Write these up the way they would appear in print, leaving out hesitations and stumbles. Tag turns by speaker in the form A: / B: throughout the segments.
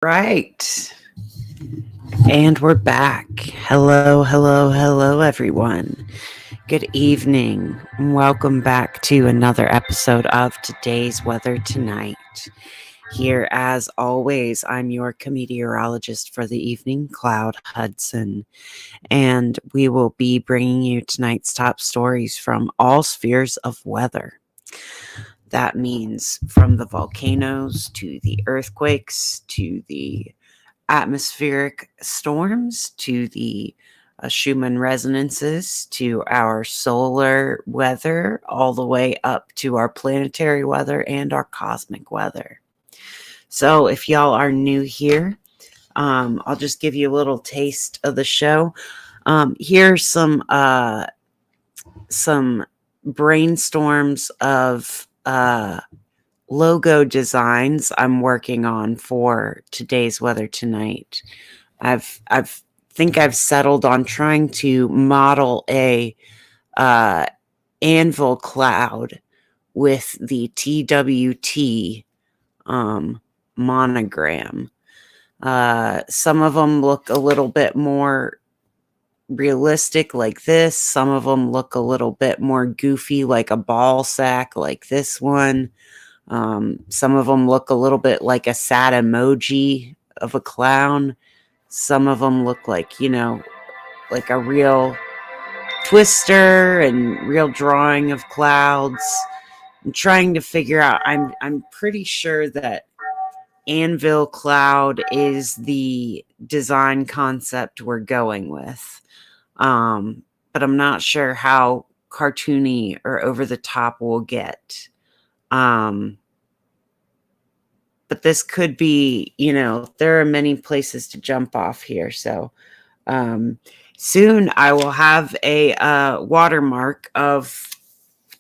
A: Right. And we're back. Hello, everyone. Good evening. Welcome back to another episode of Today's Weather Tonight. Here, as always, I'm your meteorologist for the evening, Cloud Hudson, and we will be bringing you tonight's top stories from all spheres of weather. That means from the volcanoes to the earthquakes to the atmospheric storms to the Schumann resonances to our solar weather, all the way up to our planetary weather and our cosmic weather. So, if y'all are new here, I'll just give you a little taste of the show. Here's some brainstorms of logo designs I'm working on for Today's Weather Tonight. I've think I've settled on trying to model a anvil cloud with the TWT monogram. Some of them look a little bit more realistic like this. Some of them look a little bit more goofy like a ball sack like this one. Some of them look a little bit like a sad emoji of a clown. Some of them look like, like a real twister and real drawing of clouds. I'm trying to figure out, I'm pretty sure that anvil cloud is the design concept we're going with. But I'm not sure how cartoony or over the top we'll get. But this could be, there are many places to jump off here. So soon I will have a watermark of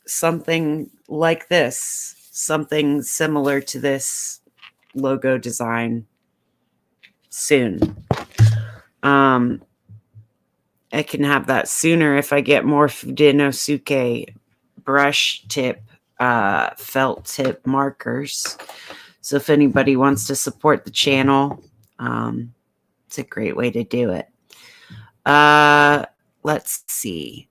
A: something like this, something similar to this logo design soon. I can have that sooner if I get more Fudenosuke brush tip, felt tip markers. So if anybody wants to support the channel, it's a great way to do it. Let's see.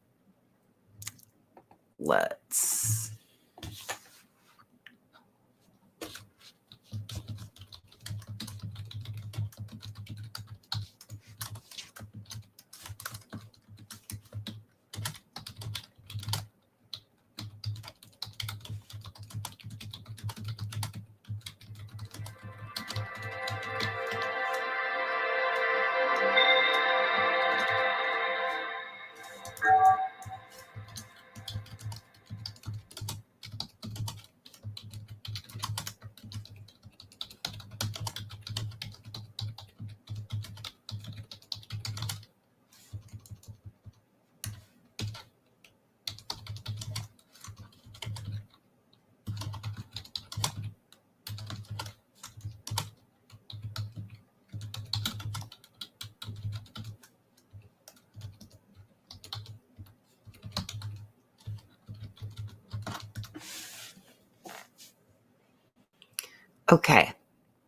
A: Okay,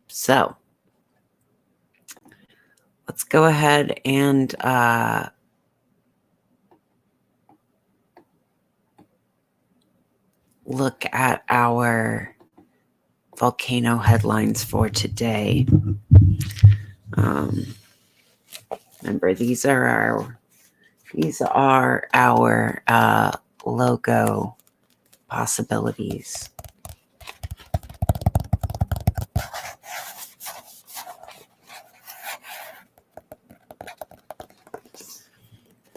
A: so let's go ahead and look at our volcano headlines for today. Remember, these are our logo possibilities.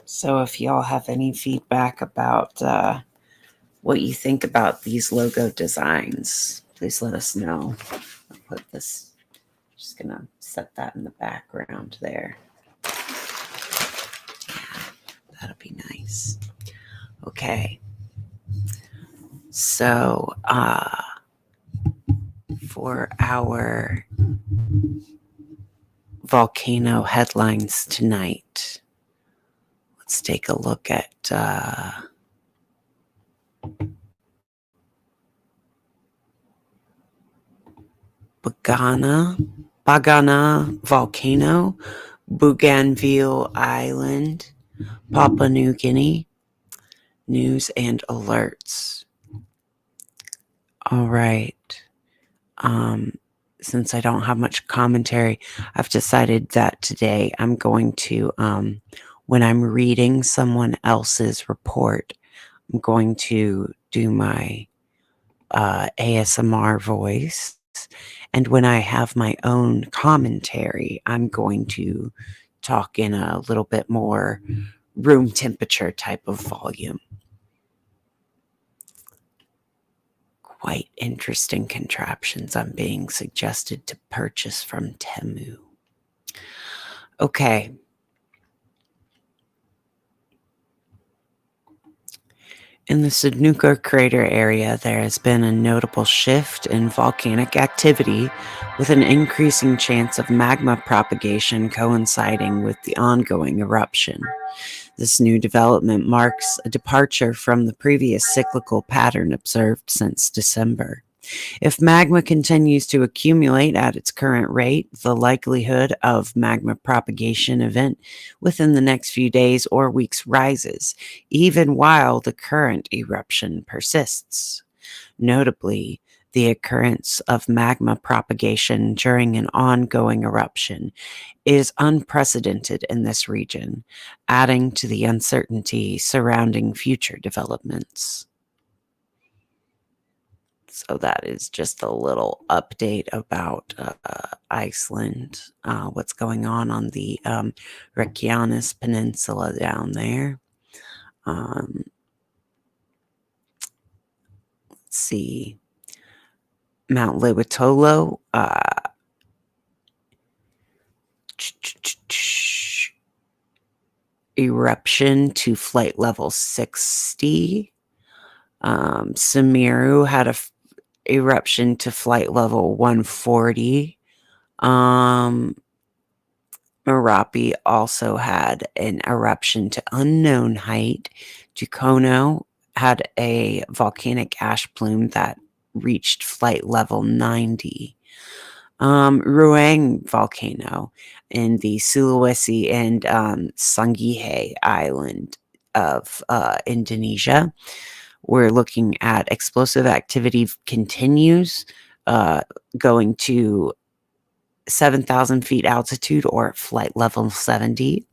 A: So if y'all have any feedback about what you think about these logo designs, please let us know. I'll put this, just gonna set that in the background there. That'll be nice. Okay. So for our volcano headlines tonight, let's take a look at Bagana Bagana Volcano, Bougainville Island, Papua New Guinea. News and alerts. All right. Since I don't have much commentary, I've decided that today I'm going to, when I'm reading someone else's report, I'm going to do my ASMR voice. And when I have my own commentary, I'm going to talk in a little bit more room temperature type of volume. Quite interesting contraptions I'm being suggested to purchase from Temu. Okay. In the Snooker crater area, there has been a notable shift in volcanic activity, with an increasing chance of magma propagation coinciding with the ongoing eruption. This new development marks a departure from the previous cyclical pattern observed since December. If magma continues to accumulate at its current rate, the likelihood of magma propagation event within the next few days or weeks rises, even while the current eruption persists. Notably, the occurrence of magma propagation during an ongoing eruption is unprecedented in this region, adding to the uncertainty surrounding future developments. So that is just a little update about Iceland, what's going on the Reykjanes Peninsula down there. Let's see. Mount Lewitolo. Eruption to flight level 60. Sumeru had a eruption to flight level 140. Merapi also had an eruption to unknown height. Tucono had a volcanic ash plume that reached flight level 90. Ruang volcano in the Sulawesi and Sangihe Island of Indonesia. We're looking at explosive activity continues, going to 7,000 feet altitude or flight level 70.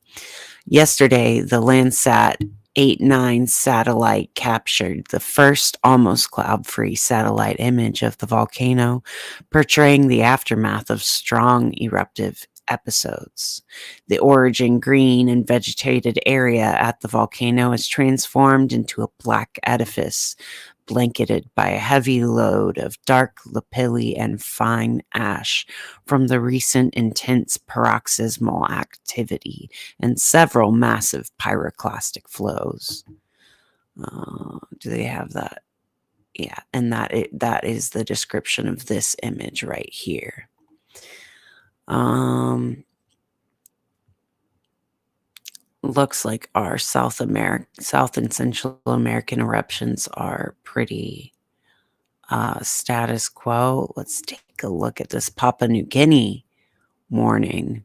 A: Yesterday, the Landsat 8-9 satellite captured the first almost cloud-free satellite image of the volcano, portraying the aftermath of strong eruptive episodes. The origin green and vegetated area at the volcano is transformed into a black edifice, blanketed by a heavy load of dark lapilli and fine ash from the recent intense paroxysmal activity and several massive pyroclastic flows. Do they have that? Yeah, and that is the description of this image right here. Looks like our South and Central American eruptions are pretty status quo. Let's take a look at this Papua New Guinea warning.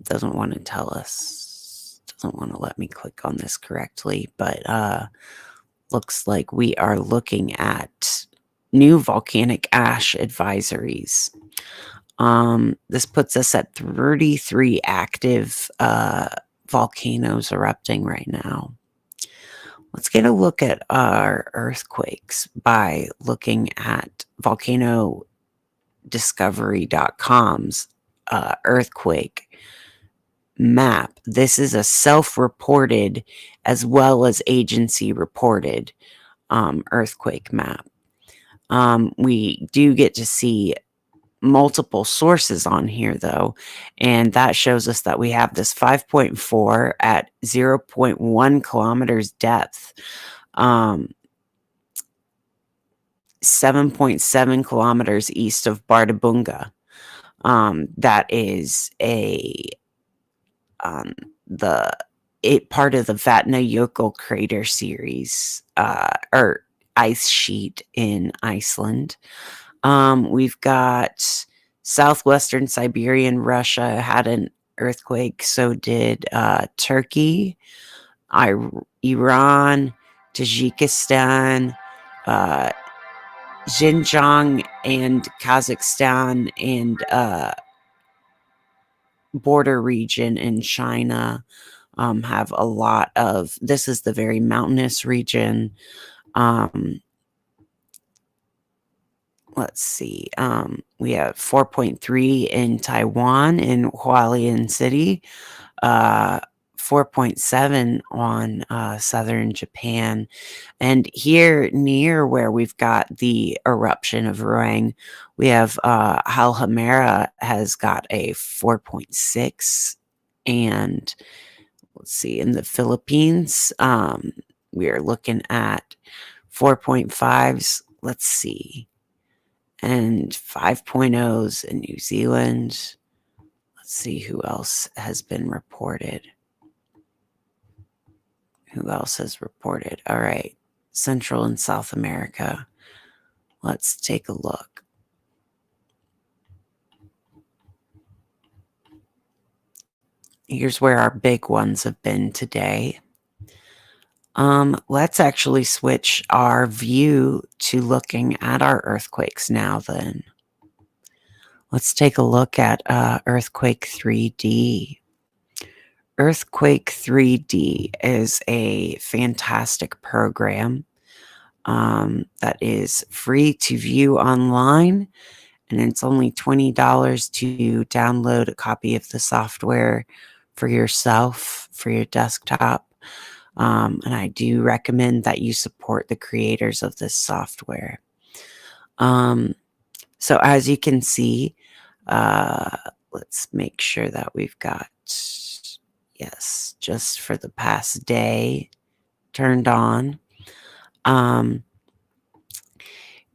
A: Doesn't want to tell us. Doesn't want to let me click on this correctly, but looks like we are looking at new volcanic ash advisories. This puts us at 33 active volcanoes erupting right now. Let's get a look at our earthquakes by looking at volcanodiscovery.com's earthquake map. This is a self-reported as well as agency reported earthquake map. We do get to see multiple sources on here though, and that shows us that we have this 5.4 at 0.1 kilometers depth, 7.7 kilometers east of Bardabunga. That is part of the Vatnajökull crater series or ice sheet in Iceland. We've got southwestern Siberian Russia had an earthquake. So did Turkey, Iran, Tajikistan, uh, Xinjiang, and Kazakhstan, and border region in China have a lot of. This is the very mountainous region. Let's see. We have 4.3 in Taiwan in Hualien City, 4.7 on southern Japan. And here near where we've got the eruption of Roang, we have Halhamera has got a 4.6. And let's see, in the Philippines, we are looking at 4.5s. Let's see. And 5.0s in New Zealand. Let's see who else has been reported. Who else has reported? All right. Central and South America. Let's take a look. Here's where our big ones have been today. Let's actually switch our view to looking at our earthquakes now then. Let's take a look at Earthquake 3D. Earthquake 3D is a fantastic program that is free to view online, and it's only $20 to download a copy of the software for yourself, for your desktop. And I do recommend that you support the creators of this software. So as you can see, let's make sure that we've got, yes, just for the past day turned on.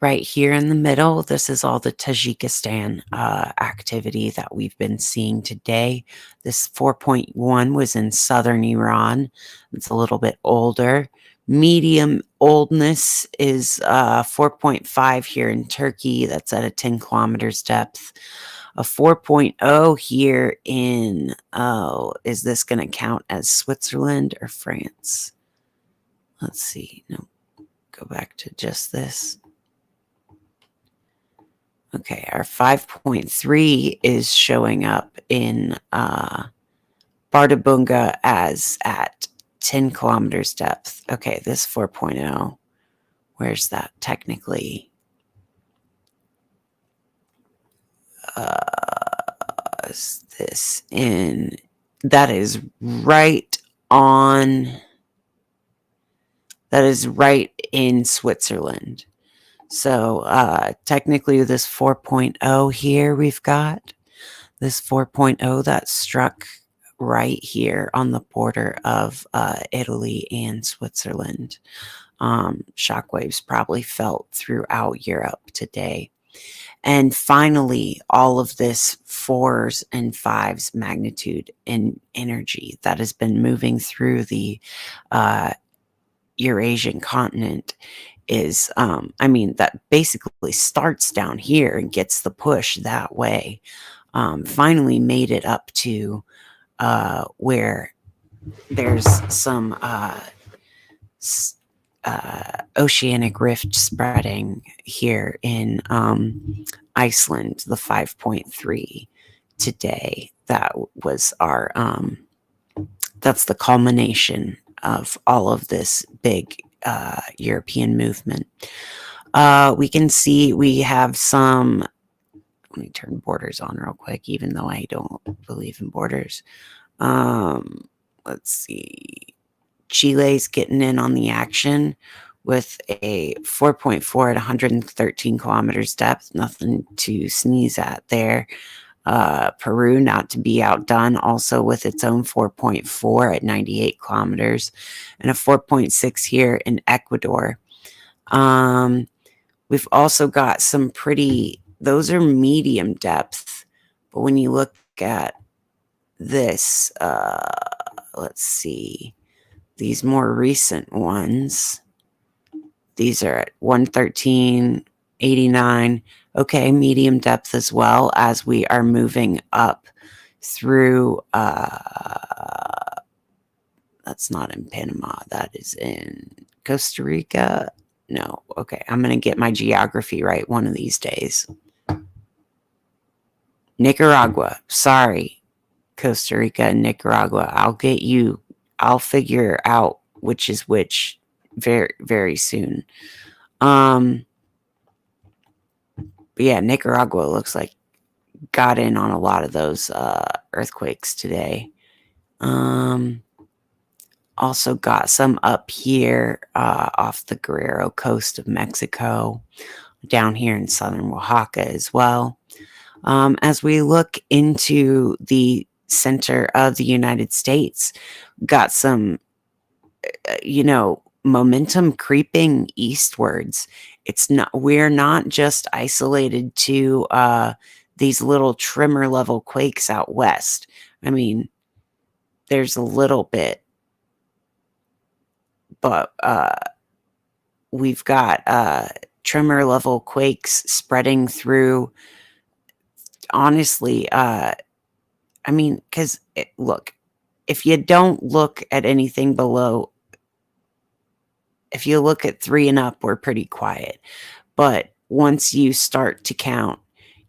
A: Right here in the middle, this is all the Tajikistan activity that we've been seeing today. This 4.1 was in southern Iran. It's a little bit older. Medium oldness is 4.5 here in Turkey. That's at a 10 kilometers depth. A 4.0 here in, is this going to count as Switzerland or France? Let's see. No, go back to just this. Okay, our 5.3 is showing up in Bardabunga as at 10 kilometers depth. Okay, this 4.0, where's that technically? Is this in, that is right on, that is right in Switzerland. So technically this 4.0 here we've got, this 4.0 that struck right here on the border of Italy and Switzerland. Shockwaves probably felt throughout Europe today. And finally, all of this 4s and 5s magnitude in energy that has been moving through the Eurasian continent is, that basically starts down here and gets the push that way. Finally made it up to where there's some oceanic rift spreading here in Iceland, the 5.3 today. That was our, that's the culmination of all of this big European movement. We can see we have some, let me turn borders on real quick, even though I don't believe in borders. Let's see. Chile's getting in on the action with a 4.4 at 113 kilometers depth. Nothing to sneeze at there. Peru, not to be outdone, also with its own 4.4 at 98 kilometers, and a 4.6 here in Ecuador. We've also got some pretty, those are medium depth, but when you look at this, let's see, these more recent ones, these are at 113 89. Okay, medium depth as well as we are moving up through. That's not in Panama. That is in Costa Rica. No. Okay, I'm going to get my geography right one of these days. Nicaragua. Sorry, Costa Rica and Nicaragua. I'll figure out which is which very, very soon. But yeah, Nicaragua looks like got in on a lot of those earthquakes today. Also got some up here off the Guerrero coast of Mexico, down here in southern Oaxaca as well. As we look into the center of the United States, got some, momentum creeping eastwards. We're not just isolated to these little tremor level quakes out west. I mean, there's a little bit, but we've got tremor level quakes spreading through. Honestly, because look, if you don't look at anything below, if you look at 3 and up, we're pretty quiet. But once you start to count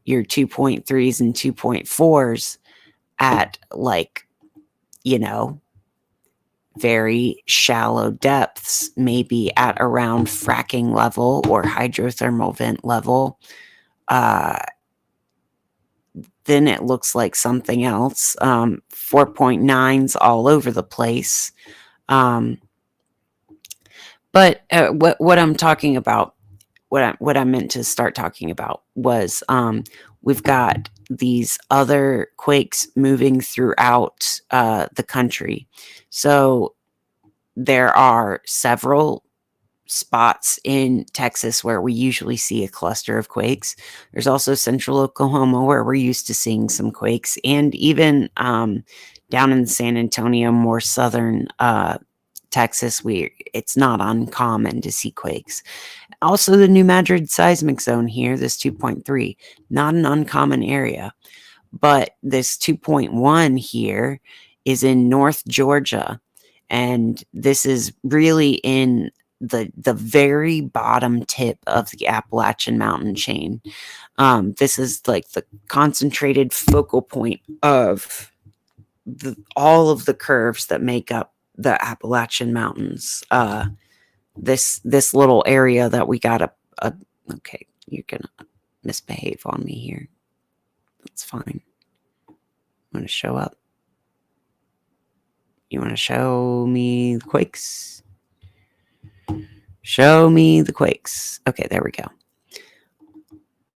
A: your 2.3s and 2.4s at very shallow depths, maybe at around fracking level or hydrothermal vent level, then it looks like something else. 4.9s all over the place. But what I'm talking about, what I meant to start talking about was we've got these other quakes moving throughout the country. So there are several spots in Texas where we usually see a cluster of quakes. There's also central Oklahoma where we're used to seeing some quakes, and even down in San Antonio, more southern Texas, it's not uncommon to see quakes. Also, the New Madrid seismic zone here, this 2.3, not an uncommon area. But this 2.1 here is in North Georgia, and this is really in the very bottom tip of the Appalachian mountain chain. This is like the concentrated focal point of all of the curves that make up the Appalachian Mountains. This little area that we got okay, you're gonna misbehave on me here. That's fine. I'm gonna show up. You want to show me the quakes? Show me the quakes. Okay, there we go.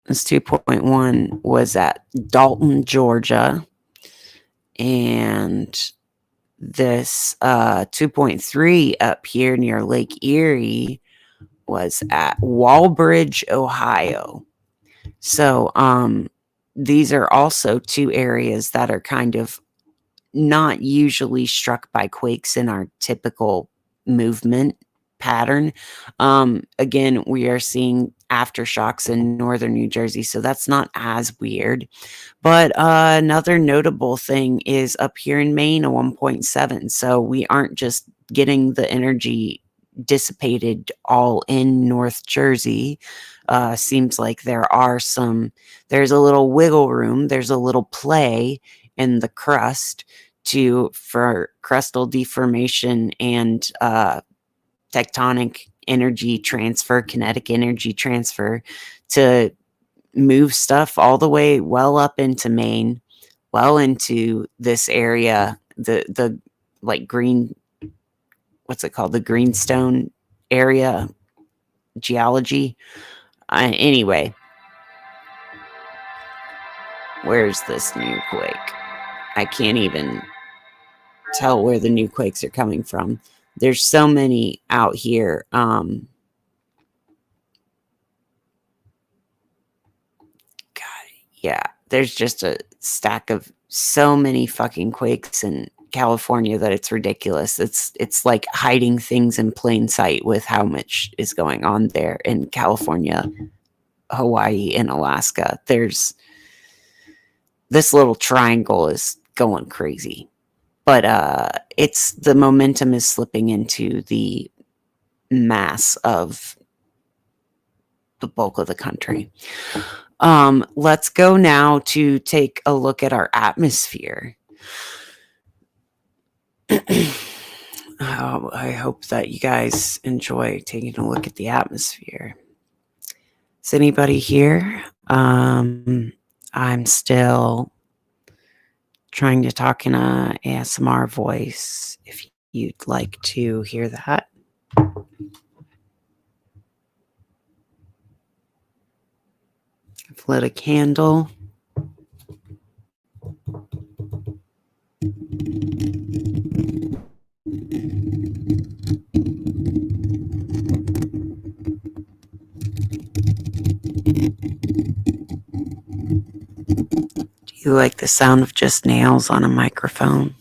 A: This 2.1 was at Dalton, Georgia. And this 2.3 up here near Lake Erie was at Walbridge, Ohio. So these are also 2 areas that are kind of not usually struck by quakes in our typical movement pattern. Again, we are seeing aftershocks in northern New Jersey, so that's not as weird. But another notable thing is up here in Maine, a 1.7. So we aren't just getting the energy dissipated all in North Jersey. Seems like there's a little wiggle room, there's a little play in the crust for crustal deformation and tectonic energy transfer, kinetic energy transfer, to move stuff all the way well up into Maine, well into this area, the like green, what's it called? The greenstone area geology. Anyway, where's this new quake? I can't even tell where the new quakes are coming from. There's so many out here. God, yeah, there's just a stack of so many fucking quakes in California that it's ridiculous. It's like hiding things in plain sight with how much is going on there in California. Hawaii and Alaska. There's this little triangle is going crazy. But it's the momentum is slipping into the mass of the bulk of the country. Let's go now to take a look at our atmosphere. I hope that you guys enjoy taking a look at the atmosphere. Is anybody here? I'm still trying to talk in a ASMR voice if you'd like to hear that. I've lit a candle. Do you like the sound of just nails on a microphone?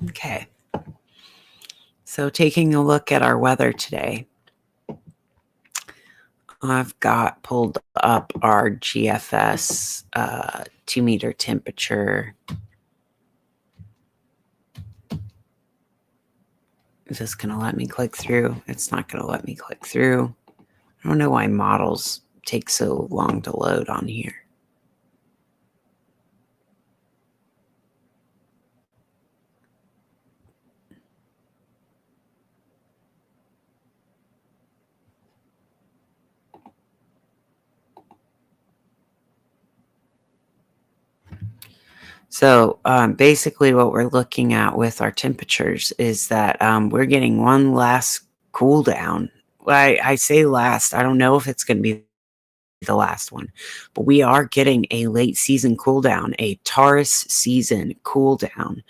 A: Okay. So taking a look at our weather today, I've got pulled up our GFS 2-meter temperature. Is this going to let me click through? It's not going to let me click through. I don't know why models take so long to load on here. So basically what we're looking at with our temperatures is that we're getting one last cool down. I say last. I don't know if it's going to be the last one, but we are getting a late season cool down, a Taurus season cool down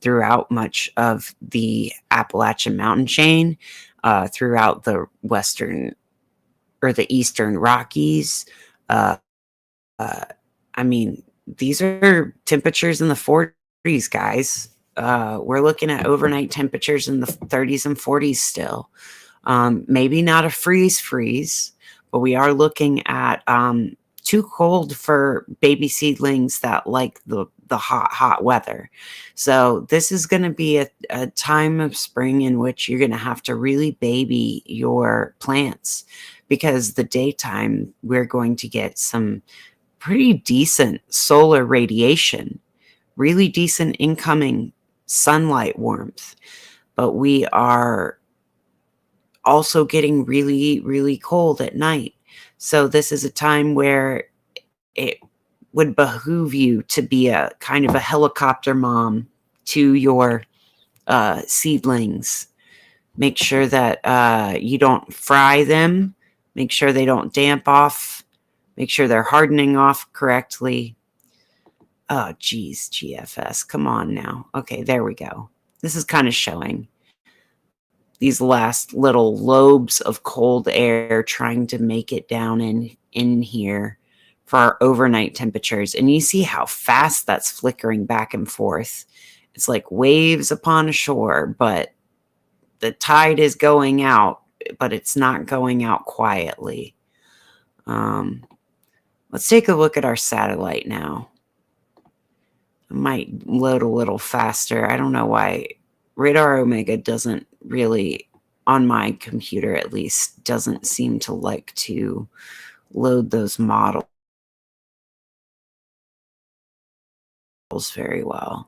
A: throughout much of the Appalachian mountain chain, throughout the western or the eastern Rockies. Uh, I mean, these are temperatures in the 40s, guys. We're looking at overnight temperatures in the 30s and 40s still. Maybe not a freeze, but we are looking at too cold for baby seedlings that like the hot weather. So this is going to be a time of spring in which you're going to have to really baby your plants, because the daytime we're going to get some pretty decent solar radiation, really decent incoming sunlight warmth, but we are also getting really, really cold at night. So this is a time where it would behoove you to be a kind of a helicopter mom to your seedlings. Make sure that you don't fry them. Make sure they don't damp off. Make sure they're hardening off correctly. Oh, geez, GFS. Come on now. Okay, there we go. This is kind of showing these last little lobes of cold air trying to make it down in here for our overnight temperatures. And you see how fast that's flickering back and forth. It's like waves upon a shore, but the tide is going out, but it's not going out quietly. Let's take a look at our satellite now. It might load a little faster. I don't know why Radar Omega doesn't really, on my computer at least, doesn't seem to like to load those models very well.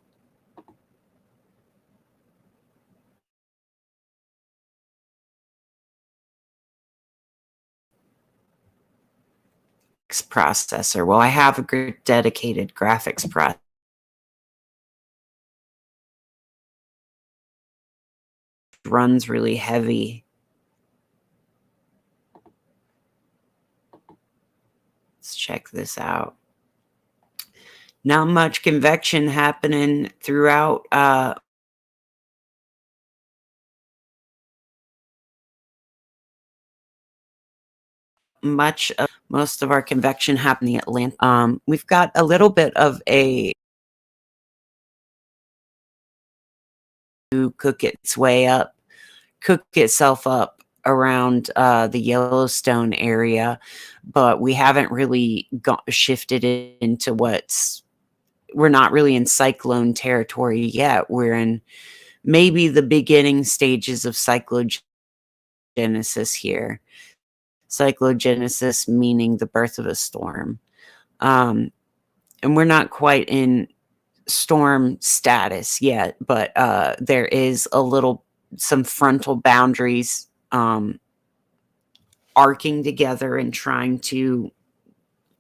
A: Processor. Well, I have a good dedicated graphics processor. Runs really heavy. Let's check this out. Not much convection happening throughout most of our convection happening in the Atlantic. We've got a little bit of a cook itself up around the Yellowstone area, but we haven't really shifted it into we're not really in cyclone territory yet. We're in maybe the beginning stages of cyclogenesis here. Cyclogenesis meaning the birth of a storm. And we're not quite in storm status yet, but there is some frontal boundaries arcing together and trying to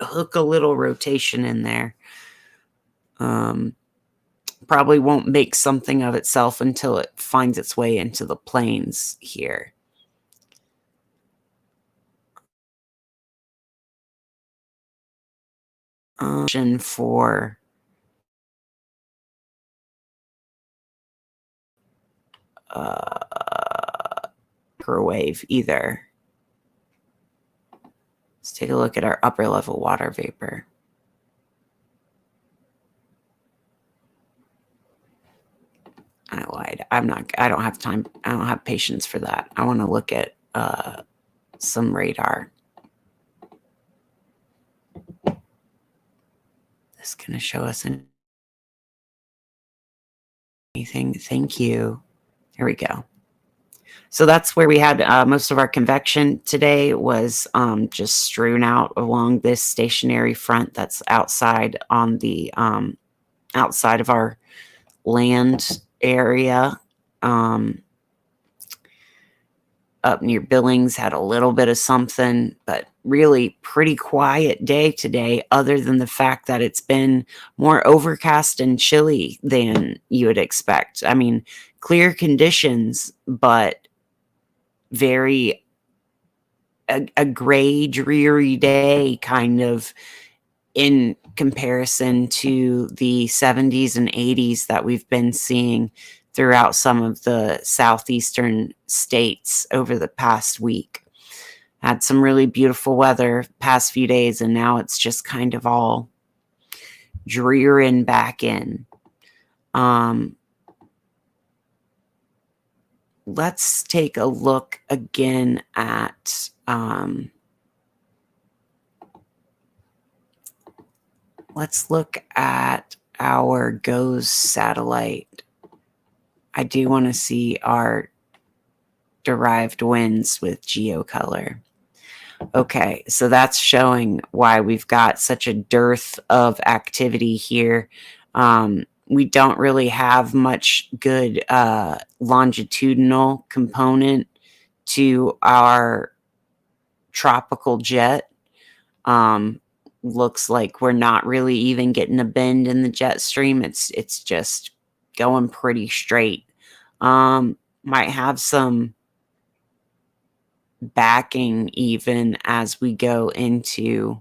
A: hook a little rotation in there. Probably won't make something of itself until it finds its way into the plains here. For microwave either. Let's take a look at our upper level water vapor. I lied. I don't have time. I don't have patience for that. I want to look at some radar. This is going to show us anything. Thank you. Here we go. So that's where we had most of our convection today was just strewn out along this stationary front that's outside on the outside of our land area. Up near Billings had a little bit of something, but really pretty quiet day today, other than the fact that it's been more overcast and chilly than you would expect. I mean, clear conditions, but very a gray, dreary day kind of in comparison to the 70s and 80s that we've been seeing throughout some of the southeastern states over the past week. Had some really beautiful weather past few days, and now it's just kind of all drearing back in. Let's take a look again at let's look at our GOES satellite. I do want to see our derived winds with geocolor. Okay, so that's showing why we've got such a dearth of activity here. We don't really have much good longitudinal component to our tropical jet. Looks like we're not really even getting a bend in the jet stream. It's just going pretty straight. Might have some backing even as we go into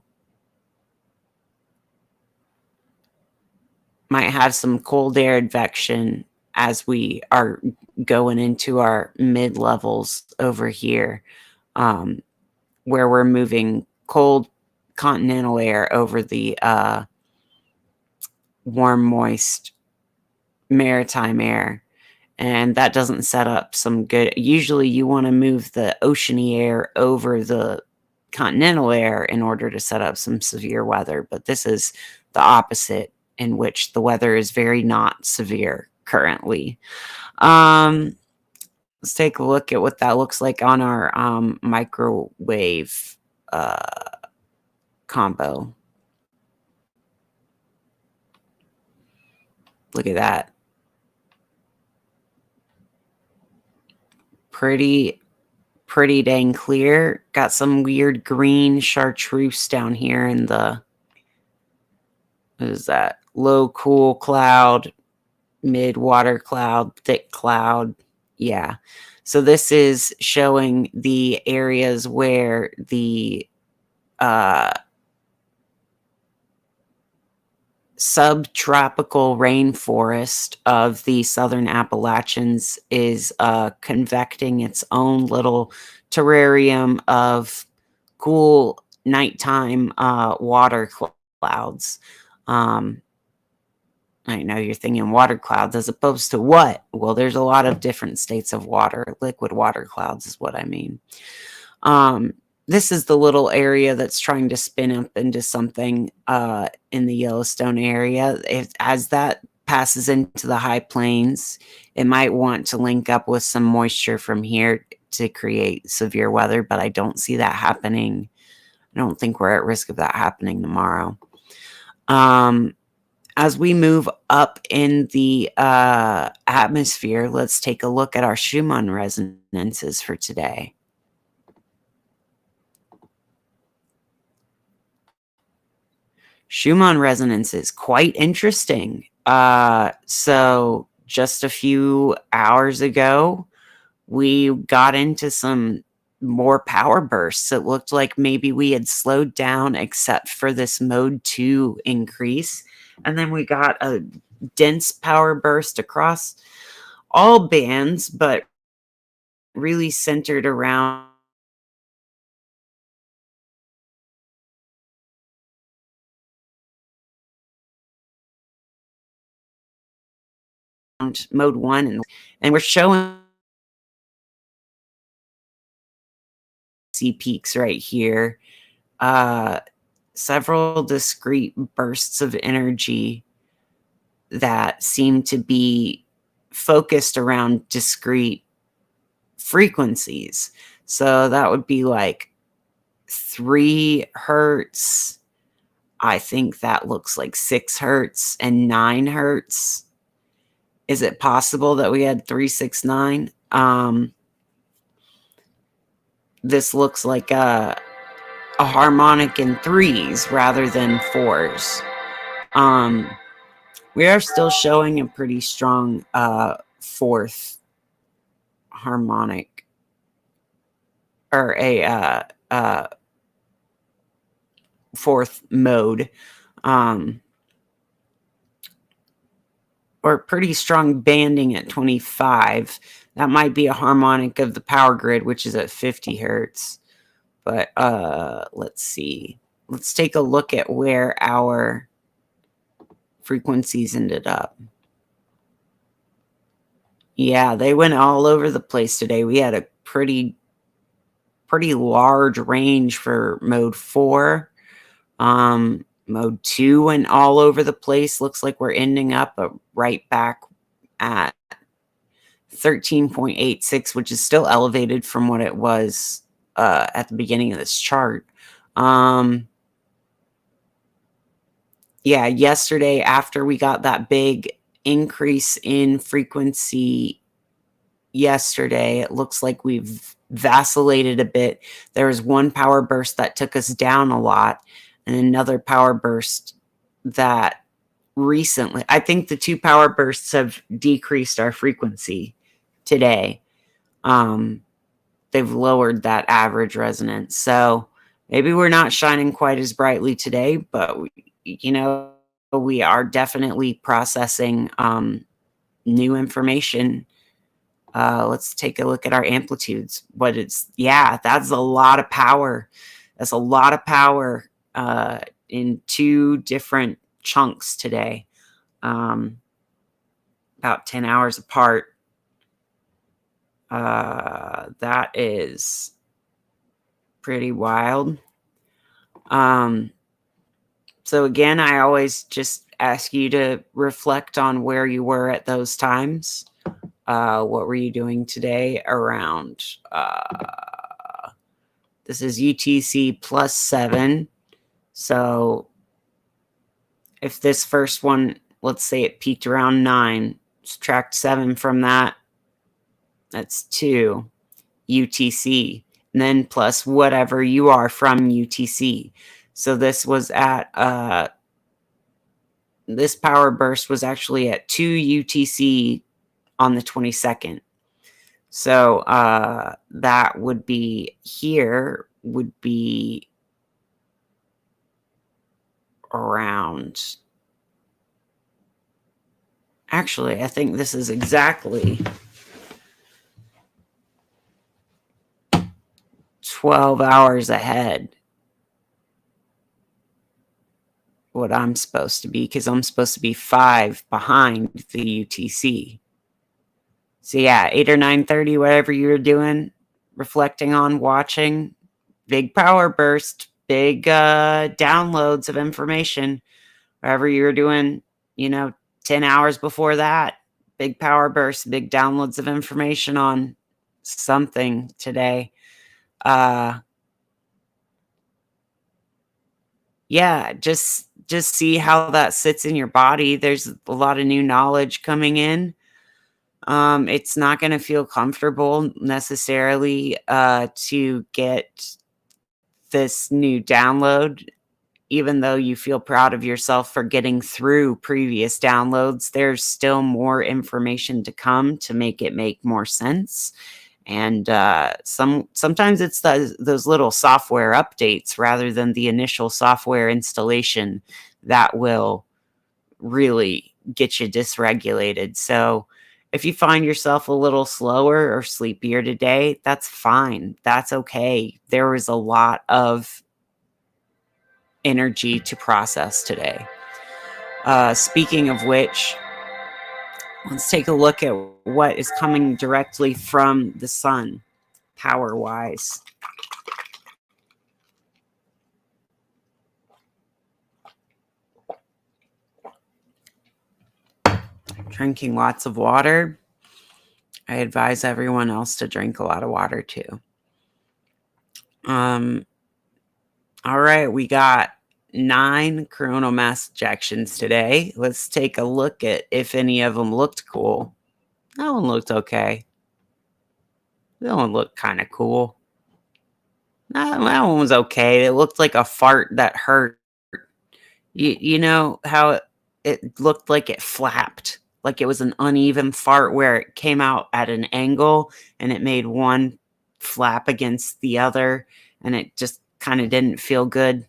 A: might have some cold air advection as we are going into our mid levels over here, where we're moving cold continental air over the warm, moist maritime air. And that doesn't set up some good. Usually you want to move the oceany air over the continental air in order to set up some severe weather. But this is the opposite, in which the weather is very not severe currently. Let's take a look at what that looks like on our microwave combo. Look at that. Pretty dang clear. Got some weird green chartreuse down here in the, what is that? Low cool cloud, mid water cloud, thick cloud. Yeah. So this is showing the areas where the subtropical rainforest of the southern Appalachians is convecting its own little terrarium of cool nighttime water clouds. I know you're thinking water clouds as opposed to what? Well, there's a lot of different states of water. Liquid water clouds is what I mean. This is the little area that's trying to spin up into something in the Yellowstone area. As that passes into the high plains, it might want to link up with some moisture from here to create severe weather, but I don't see that happening. I don't think we're at risk of that happening tomorrow. As we move up in the atmosphere, let's take a look at our Schumann resonances for today. Schumann resonance is quite interesting. So just a few hours ago, we got into some more power bursts. It looked like maybe we had slowed down except for this mode 2 increase. And then we got a dense power burst across all bands, but really centered around mode 1. And we're showing peaks right here. Several discrete bursts of energy that seem to be focused around discrete frequencies. So that would be like 3 hertz. I think that looks like 6 hertz and 9 hertz. Is it possible that we had 3, 6, 9? This looks like a harmonic in 3s rather than 4s. We are still showing a pretty strong 4th harmonic, or a 4th mode, or pretty strong banding at 25. That might be a harmonic of the power grid, which is at 50 hertz. But let's see. Let's take a look at where our frequencies ended up. Yeah, they went all over the place today. We had a pretty large range for mode 4. Mode 2 went all over the place. Looks like we're ending up right back at 13.86, which is still elevated from what it was at the beginning of this chart. Yeah, yesterday after we got that big increase in frequency yesterday, it looks like we've vacillated a bit. There was one power burst that took us down a lot, and another power burst that recently, I think the 2 power bursts have decreased our frequency today. They've lowered that average resonance. So maybe we're not shining quite as brightly today, but we are definitely processing new information. Let's take a look at our amplitudes. That's a lot of power. That's a lot of power in 2 different chunks today, about 10 hours apart. That is pretty wild. So again, I always just ask you to reflect on where you were at those times. What were you doing today around? This is UTC +7. So if this first one, let's say it peaked around 9, subtract 7 from that, that's 2 UTC, and then plus whatever you are from UTC. So this was at this power burst was actually at 2 UTC on the 22nd. So that would be here would be around, actually I think this is exactly 12 hours ahead what I'm supposed to be, because I'm supposed to be 5 behind the UTC. So yeah, 8 or 9:30, whatever you're doing, reflecting on, watching, big power burst, big downloads of information. Wherever you're doing, 10 hours before that, big power burst, big downloads of information on something today. Yeah, just see how that sits in your body. There's a lot of new knowledge coming in. It's not going to feel comfortable necessarily to get this new download, even though you feel proud of yourself for getting through previous downloads. There's still more information to come to make it make more sense. And sometimes it's those little software updates rather than the initial software installation that will really get you dysregulated. So if you find yourself a little slower or sleepier today, that's fine. That's okay. There was a lot of energy to process today. Speaking of which, let's take a look at what is coming directly from the sun, power-wise. Drinking lots of water. I advise everyone else to drink a lot of water too. All right, we got 9 coronal mass ejections today. Let's take a look at if any of them looked cool. That one looked okay. That one looked kind of cool. That one was okay. It looked like a fart that hurt. You know how it looked like it flapped, like it was an uneven fart where it came out at an angle and it made one flap against the other and it just kind of didn't feel good.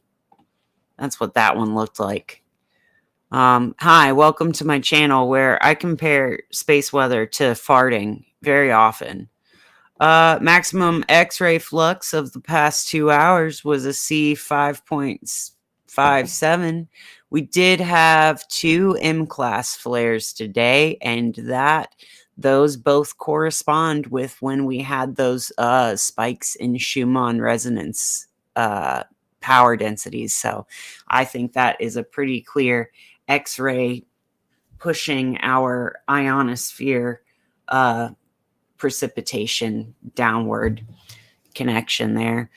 A: That's what that one looked like. Hi, welcome to my channel where I compare space weather to farting very often. Maximum X-ray flux of the past 2 hours was a C 5.57. We did have 2 M-class flares today, and those both correspond with when we had those spikes in Schumann resonance power densities. So I think that is a pretty clear X-ray pushing our ionosphere precipitation downward connection there.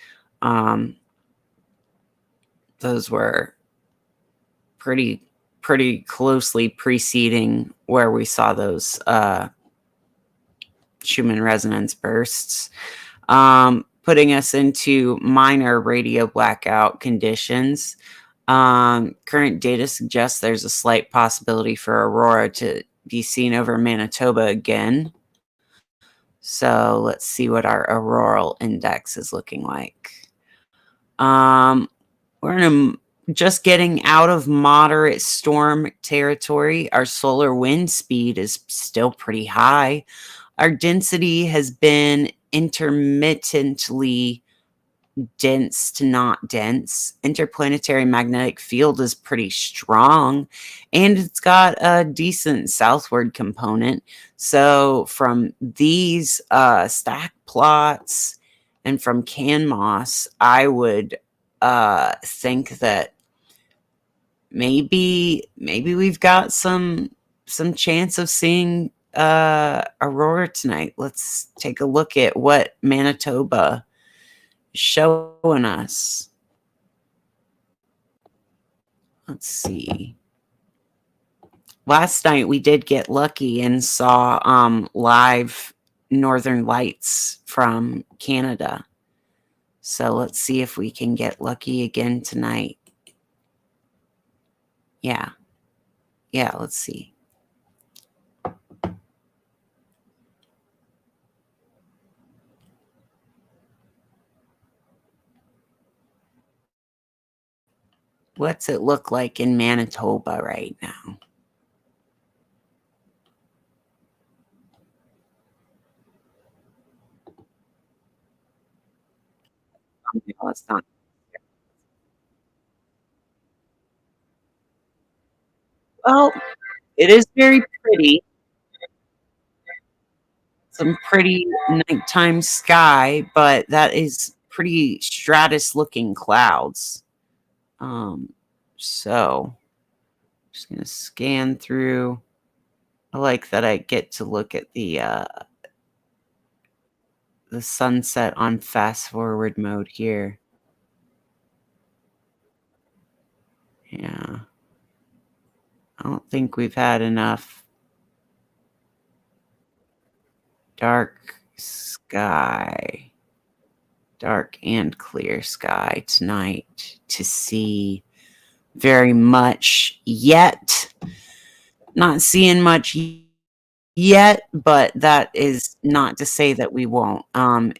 A: Those were pretty closely preceding where we saw those Schumann resonance bursts, putting us into minor radio blackout conditions. Current data suggests there's a slight possibility for aurora to be seen over Manitoba again. So let's see what our auroral index is looking like. We're just getting out of moderate storm territory. Our solar wind speed is still pretty high. Our density has been intermittently dense to not dense. Interplanetary magnetic field is pretty strong, and it's got a decent southward component. So from these stack plots and from CanMOS, I would think that maybe we've got some chance of seeing aurora tonight. Let's take a look at what Manitoba showing us. Let's see. Last night we did get lucky and saw live northern lights from Canada. So let's see if we can get lucky again tonight. Yeah, let's see. What's it look like in Manitoba right now? it's not. Well, it is very pretty. Some pretty nighttime sky, but that is pretty stratus-looking clouds. Um, so just gonna scan through. I like that I get to look at the sunset on fast forward mode here. Yeah. I don't think we've had enough dark sky, dark and clear sky tonight to see very much yet. Not seeing much yet, but that is not to say that we won't.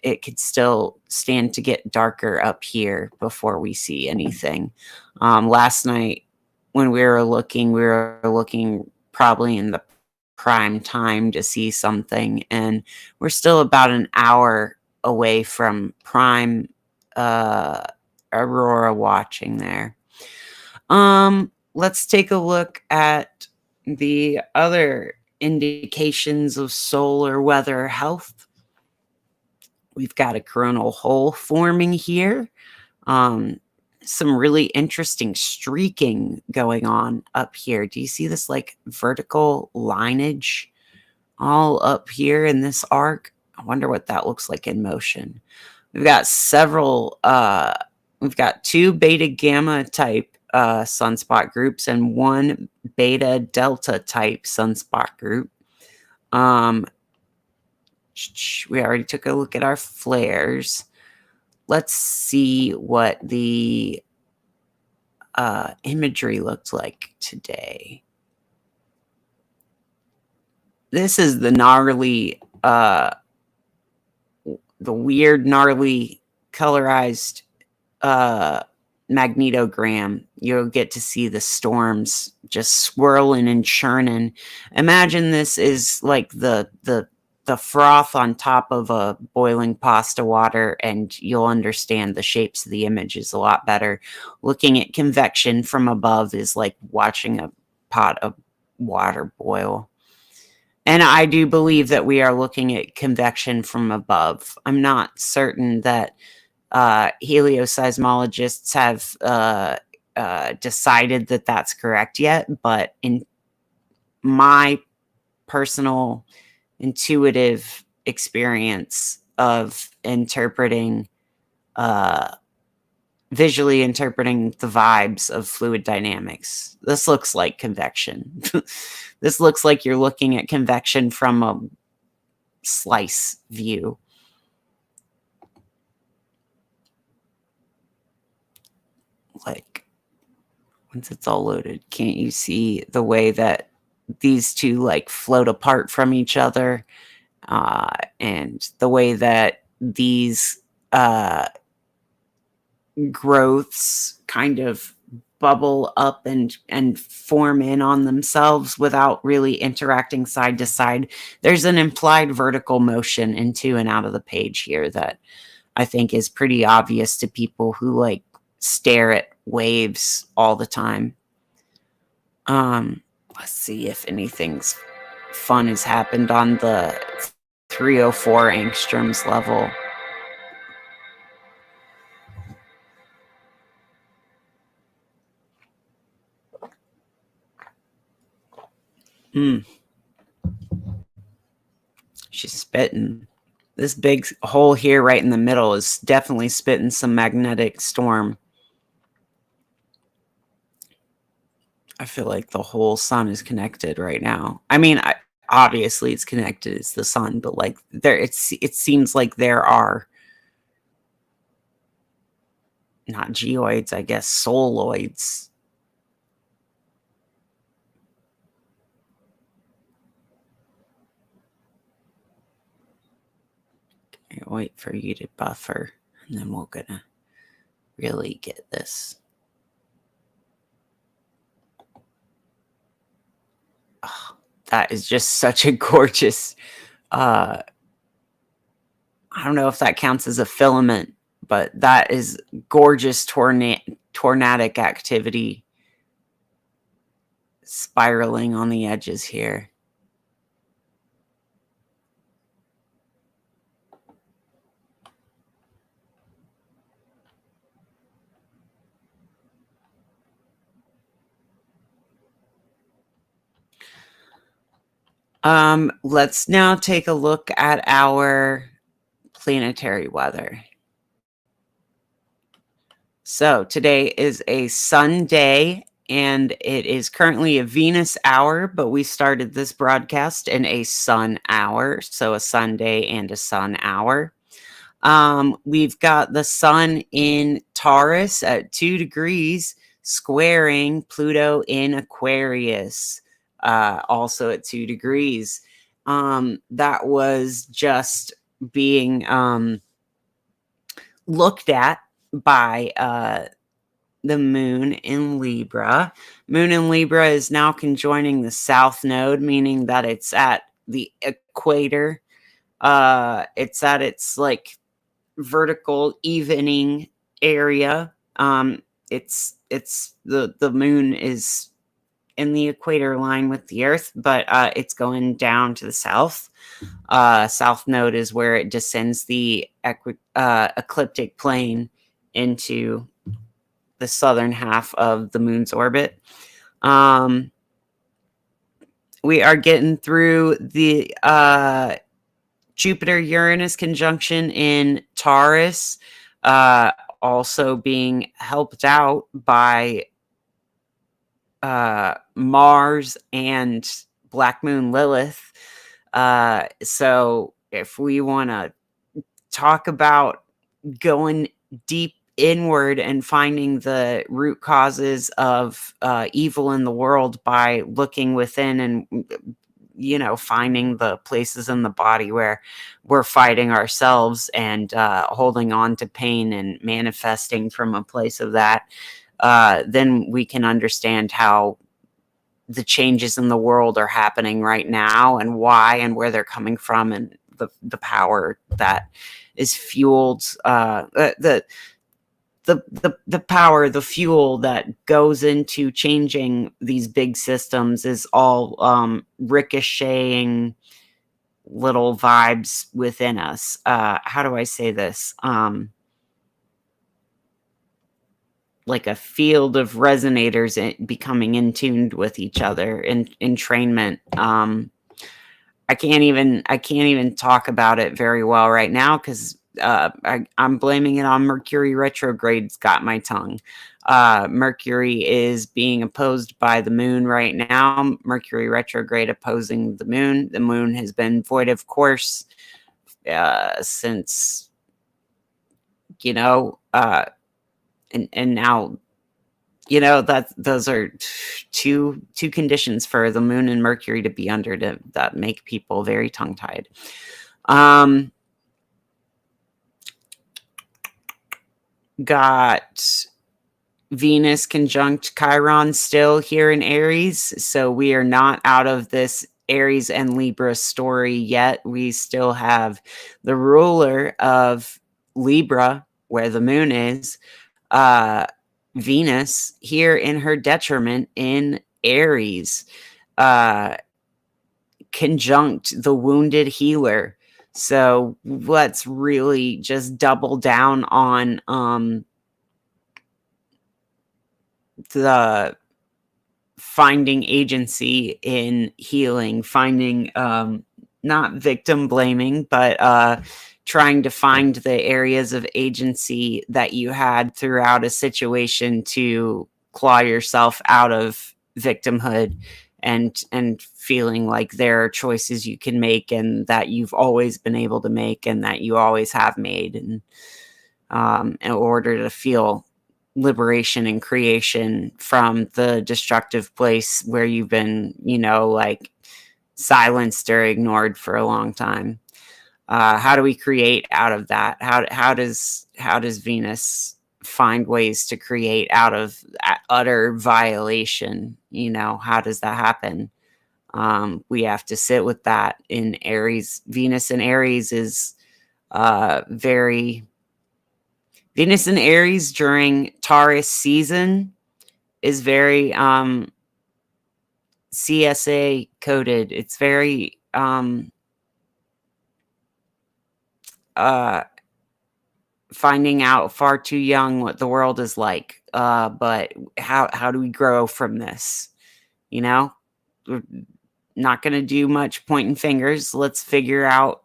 A: It could still stand to get darker up here before we see anything. Last night when we were looking probably in the prime time to see something, and we're still about an hour away from prime uh, aurora watching there. Let's take a look at the other indications of solar weather health. We've got a coronal hole forming here. Um, some really interesting streaking going on up here. Do you see this like vertical lineage all up here in this arc? I wonder what that looks like in motion. We've got we've got 2 beta gamma type sunspot groups and 1 beta delta type sunspot group. We already took a look at our flares. Let's see what the imagery looked like today. This is the gnarly, the weird, gnarly, colorized magnetogram. You'll get to see the storms just swirling and churning. Imagine this is like the froth on top of a boiling pasta water, and you'll understand the shapes of the images a lot better. Looking at convection from above is like watching a pot of water boil. And I do believe that we are looking at convection from above. I'm not certain that helioseismologists have decided that that's correct yet, but in my personal intuitive experience of interpreting, visually interpreting the vibes of fluid dynamics, this looks like convection. This looks like you're looking at convection from a slice view. Like, once it's all loaded, can't you see the way that these two like float apart from each other, and the way that these growths kind of bubble up and form in on themselves without really interacting side to side? There's an implied vertical motion into and out of the page here that I think is pretty obvious to people who like stare at waves all the time. Let's see if anything's fun has happened on the 304 angstroms level. She's spitting. This big hole here right in the middle is definitely spitting some magnetic storm. I feel like the whole sun is connected right now. I mean, obviously it's connected. It's the sun, but like it seems like there are not geoids, I guess, soloids. Can't wait for you to buffer, and then we're gonna really get this. Oh, that is just such a gorgeous. I don't know if that counts as a filament, but that is gorgeous tornadic activity spiraling on the edges here. Let's now take a look at our planetary weather. So today is a Sunday, and it is currently a Venus hour, but we started this broadcast in a sun hour, so a Sunday and a sun hour. We've got the sun in Taurus at 2 degrees, squaring Pluto in Aquarius, also at 2 degrees. That was just being looked at by the moon in Libra. Moon in Libra is now conjoining the south node, meaning that it's at the equator. It's at its like vertical evening area. It's the moon is in the equator line with the Earth, but it's going down to the south. South node is where it descends the ecliptic plane into the southern half of the moon's orbit. We are getting through the Jupiter-Uranus conjunction in Taurus, also being helped out by Mars and Black Moon Lilith. So if we want to talk about going deep inward and finding the root causes of evil in the world by looking within and finding the places in the body where we're fighting ourselves and holding on to pain and manifesting from a place of that, then we can understand how the changes in the world are happening right now and why and where they're coming from, and the power that is fueled, the power, the fuel that goes into changing these big systems is all ricocheting little vibes within us. How do I say this? Like a field of resonators becoming in tuned with each other in entrainment. I can't even talk about it very well right now because I'm blaming it on Mercury retrograde's got my tongue. Mercury is being opposed by the moon right now. Mercury retrograde opposing the moon. The moon has been void of course since and now that those are two conditions for the moon and Mercury to be under that make people very tongue-tied. Got Venus conjunct Chiron still here in Aries, so we are not out of this Aries and Libra story yet. We still have the ruler of Libra, where the moon is, Venus, here in her detriment in Aries, conjunct the wounded healer. So let's really just double down on the finding agency in healing, finding not victim blaming, but trying to find the areas of agency that you had throughout a situation to claw yourself out of victimhood and feeling like there are choices you can make and that you've always been able to make and that you always have made, and in order to feel liberation and creation from the destructive place where you've been, like silenced or ignored for a long time. How do we create out of that? How does Venus find ways to create out of utter violation? How does that happen? We have to sit with that in Aries. Venus in Aries is very Venus in Aries during Taurus season is very CSA coded. It's very finding out far too young what the world is like. But how do we grow from this? You know, we're not going to do much pointing fingers. Let's figure out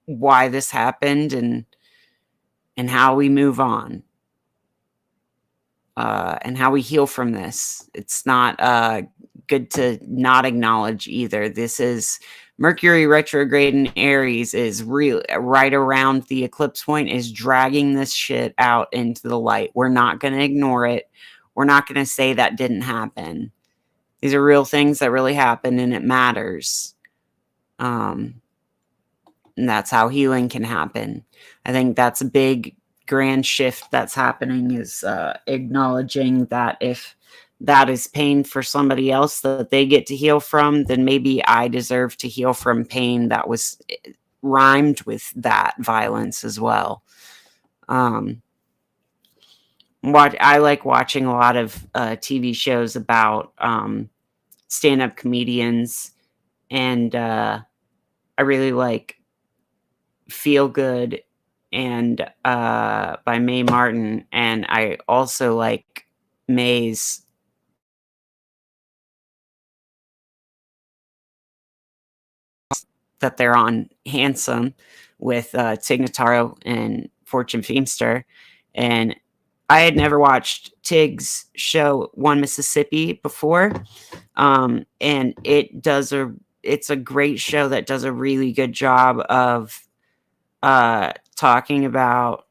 A: why this happened and how we move on. And how we heal from this. It's not good to not acknowledge either. This is Mercury retrograde in Aries is real right around the eclipse point, is dragging this shit out into the light. We're not going to ignore it. We're not going to say that didn't happen. These are real things that really happened, and it matters. And that's how healing can happen. I think that's a big grand shift that's happening, is acknowledging that if that is pain for somebody else that they get to heal from, then maybe I deserve to heal from pain that was rhymed with that violence as well. I like watching a lot of TV shows about stand-up comedians, and I really like Feel Good and by Mae Martin, and I also like Mae's that they're on Handsome with Tig Notaro and Fortune Feimster. And I had never watched Tig's show One Mississippi before, and it's a great show that does a really good job of talking about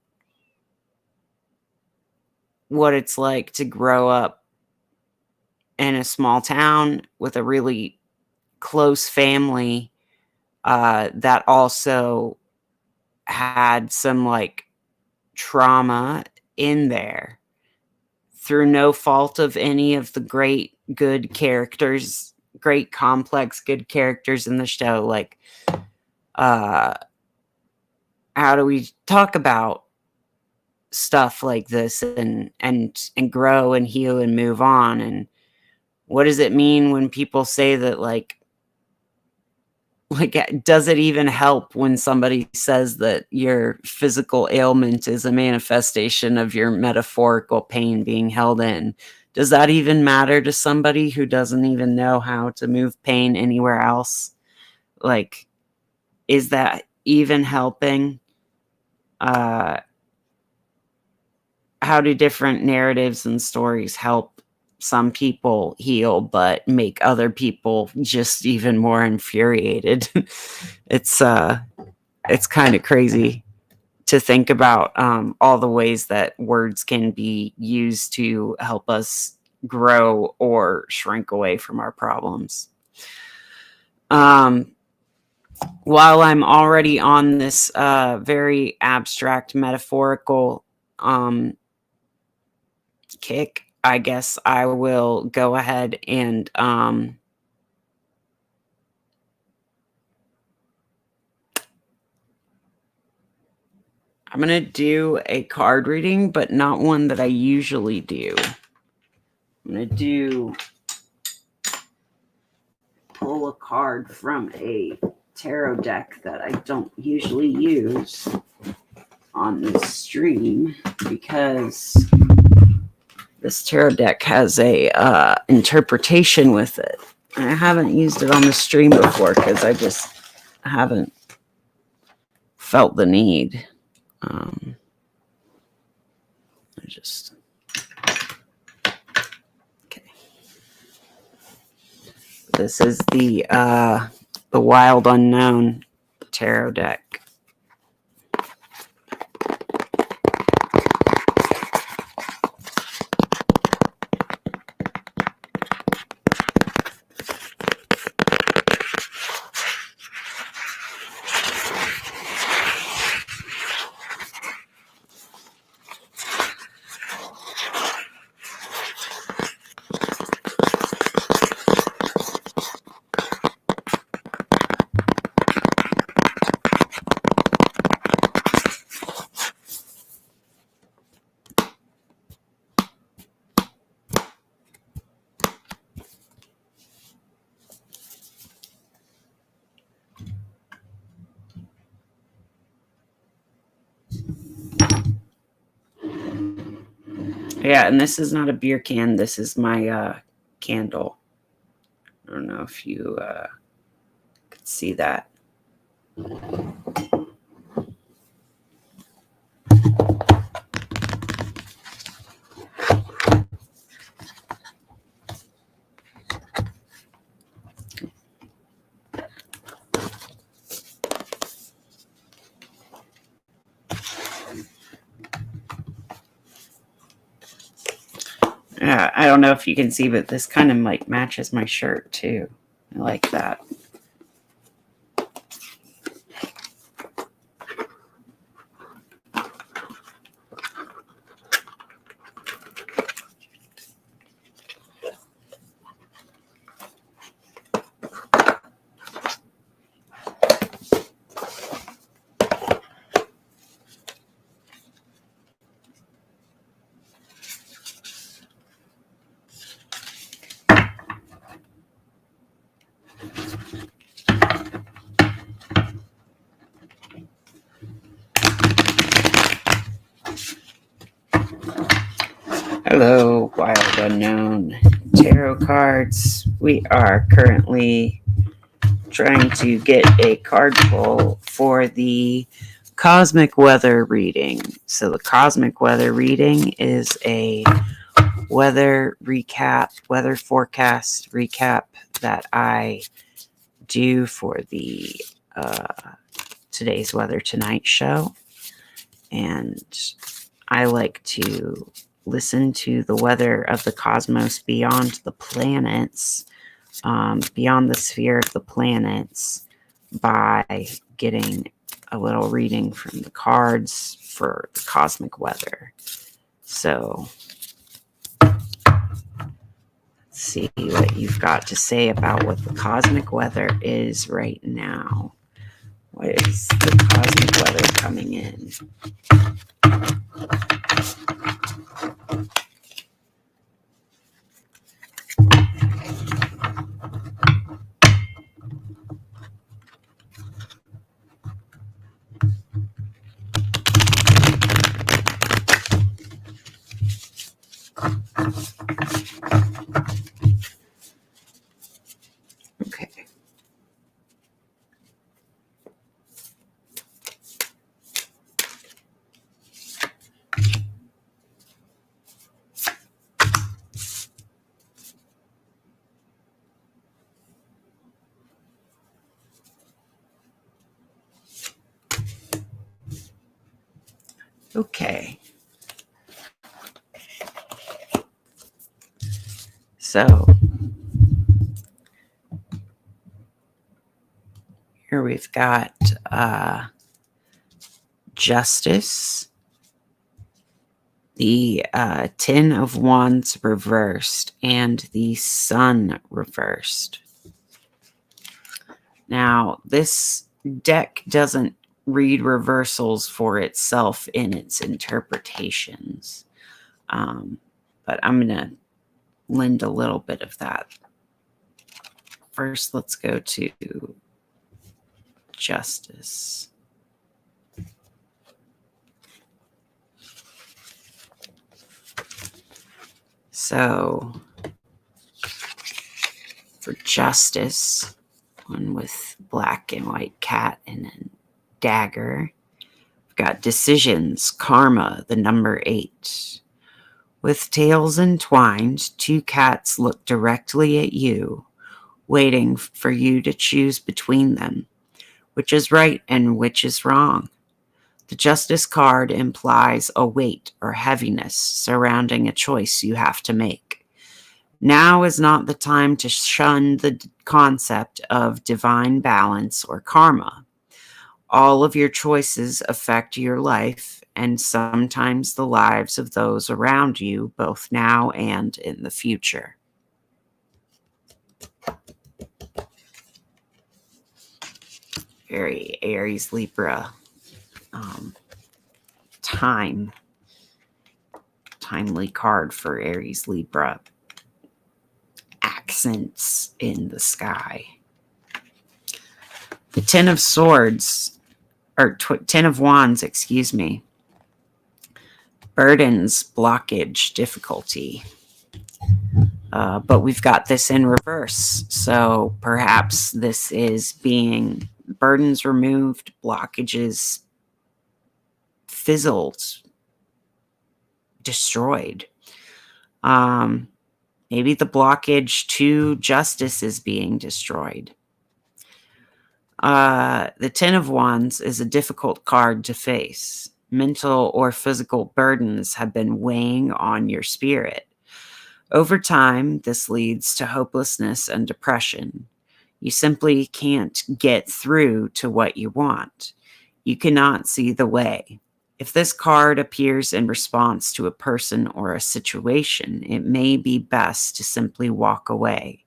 A: what it's like to grow up in a small town with a really close family that also had some like trauma in there through no fault of any of the great good characters, great complex good characters in the show. Like how do we talk about stuff like this and grow and heal and move on? And what does it mean when people say that like does it even help when somebody says that your physical ailment is a manifestation of your metaphorical pain being held in? Does that even matter to somebody who doesn't even know how to move pain anywhere else? Like, is that even helping? How do different narratives and stories help some people heal but make other people just even more infuriated? It's kind of crazy to think about all the ways that words can be used to help us grow or shrink away from our problems. While I'm already on this very abstract metaphorical kick, I guess I will go ahead and I'm going to do a card reading, but not one that I usually do. I'm going to pull a card from a tarot deck that I don't usually use on this stream, because this tarot deck has a interpretation with it. And I haven't used it on the stream before because I just haven't felt the need. Okay. This is the Wild Unknown tarot deck. Yeah, and this is not a beer can. This is my candle. I don't know if you could see that. Yeah, I don't know if you can see, but this kind of like matches my shirt too. I like that. Hello, Wild Unknown Tarot Cards. We are currently trying to get a card pull for the cosmic weather reading. So the cosmic weather reading is a weather forecast recap that I do for the Today's Weather Tonight show. And I like to listen to the weather of the cosmos beyond the planets, beyond the sphere of the planets, by getting a little reading from the cards for the cosmic weather. So let's see what you've got to say about what the cosmic weather is right now. What is the cosmic weather coming in? Okay. Okay. So here we've got Justice, the Ten of Wands reversed, and the Sun reversed. Now, this deck doesn't read reversals for itself in its interpretations, but I'm going to lend a little bit of that. First, let's go to Justice. So, for Justice, one with black and white cat and a dagger. We've got Decisions, Karma, the number 8. With tails entwined, 2 cats look directly at you, waiting for you to choose between them, which is right and which is wrong. The Justice card implies a weight or heaviness surrounding a choice you have to make. Now is not the time to shun the concept of divine balance or karma. All of your choices affect your life and sometimes the lives of those around you, both now and in the future. Very Aries Libra timely card for Aries Libra. Accents in the sky. The Ten of Swords, or Ten of Wands, excuse me. burdens, blockage, difficulty. But we've got this in reverse. So perhaps this is being burdens removed, blockages fizzled, destroyed. Maybe the blockage to justice is being destroyed. The Ten of Wands is a difficult card to face. Mental or physical burdens have been weighing on your spirit. Over time, this leads to hopelessness and depression. You simply can't get through to what you want. You cannot see the way. If this card appears in response to a person or a situation, it may be best to simply walk away.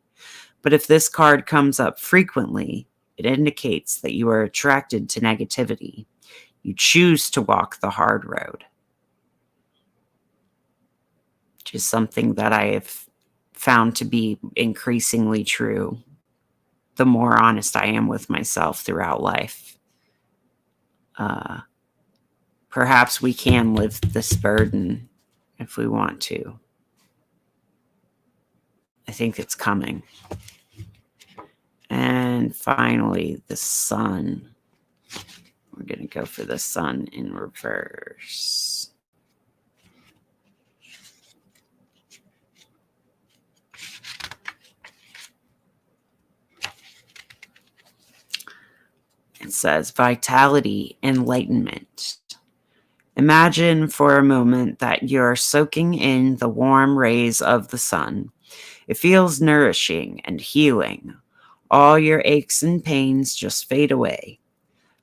A: But if this card comes up frequently, it indicates that you are attracted to negativity. You choose to walk the hard road, which is something that I have found to be increasingly true the more honest I am with myself throughout life. Perhaps we can lift this burden if we want to. I think it's coming. And finally, the sun. We're going to go for the sun in reverse. It says vitality, enlightenment. Imagine for a moment that you're soaking in the warm rays of the sun. It feels nourishing and healing. All your aches and pains just fade away.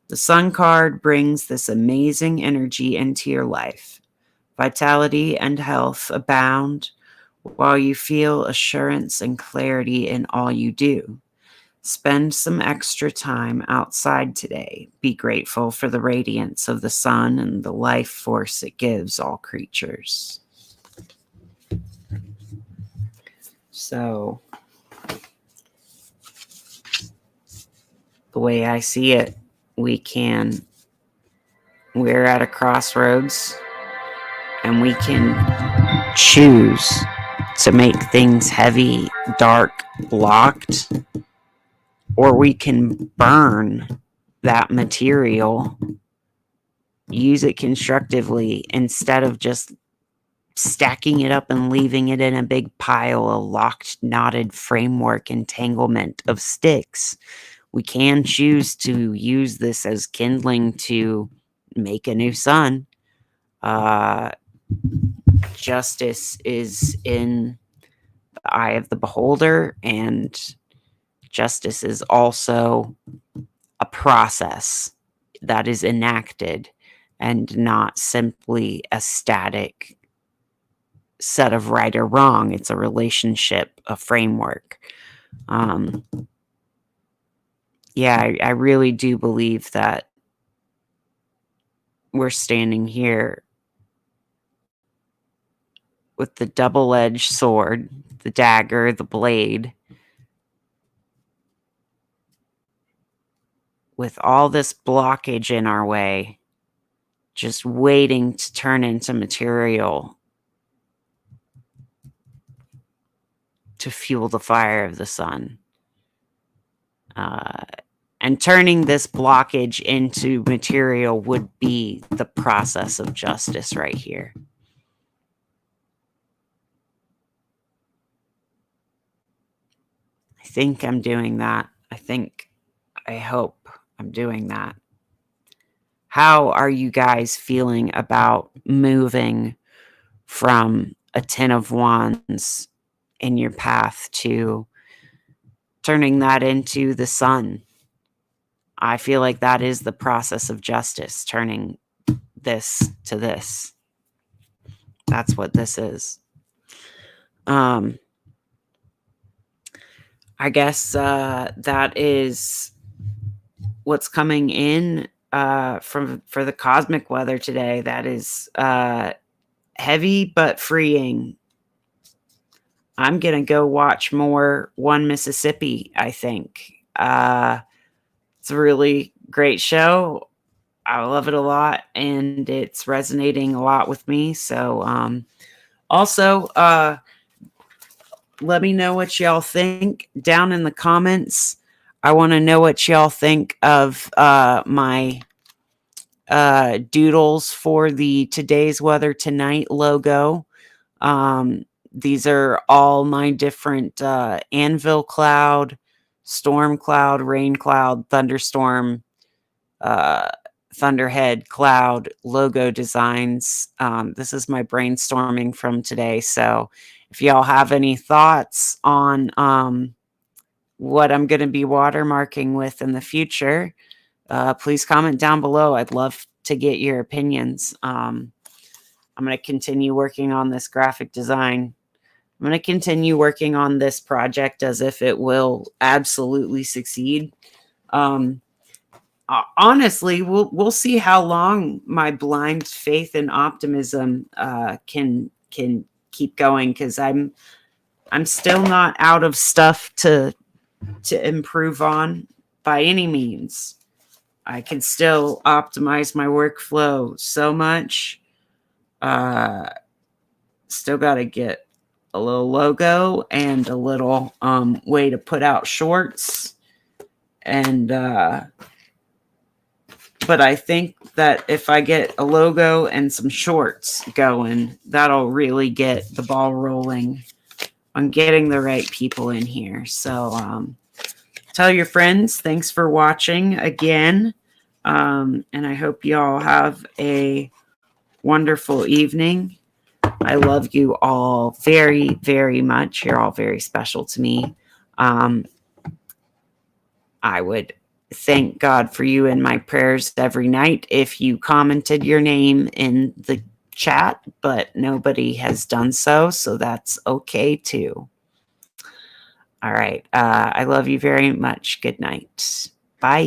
A: The sun card brings this amazing energy into your life. Vitality and health abound, while you feel assurance and clarity in all you do. Spend some extra time outside today. Be grateful for the radiance of the sun and the life force it gives all creatures. So, the way I see it, we're at a crossroads, and we can choose to make things heavy, dark, blocked, or we can burn that material, use it constructively instead of just stacking it up and leaving it in a big pile of locked, knotted framework entanglement of sticks. We can choose to use this as kindling to make a new sun. Justice is in the eye of the beholder, and justice is also a process that is enacted and not simply a static set of right or wrong. It's a relationship, a framework. I really do believe that we're standing here with the double-edged sword, the dagger, the blade, with all this blockage in our way, just waiting to turn into material to fuel the fire of the sun. And turning this blockage into material would be the process of justice right here. I think I'm doing that. I hope I'm doing that. How are you guys feeling about moving from a Ten of Wands in your path to turning that into the sun? I feel like that is the process of justice, turning this to this. That's what this is. I guess that is what's coming in for the cosmic weather today. That is heavy but freeing. I'm going to go watch more One Mississippi, I think. It's a really great show. I love it a lot, and it's resonating a lot with me. So, also, let me know what y'all think down in the comments. I want to know what y'all think of my doodles for the Today's Weather Tonight logo. These are all my different anvil cloud, storm cloud, rain cloud, thunderstorm, uh, thunderhead cloud logo designs. This is my brainstorming from today. So if y'all have any thoughts on what I'm going to be watermarking with in the future, please comment down below. I'd love to get your opinions. I'm going to continue working on this graphic design. I'm going to continue working on this project as if it will absolutely succeed. Honestly, we'll see how long my blind faith and optimism can keep going, because I'm still not out of stuff to improve on by any means. I can still optimize my workflow so much. Still got to get a little logo and a little way to put out shorts. And but I think that if I get a logo and some shorts going, that'll really get the ball rolling on getting the right people in here. So tell your friends. Thanks for watching again. And I hope you all have a wonderful evening. I love you all very, very much. You're all very special to me. I would thank God for you in my prayers every night if you commented your name in the chat, but nobody has done so, so that's okay too. All right. I love you very much. Good night. Bye.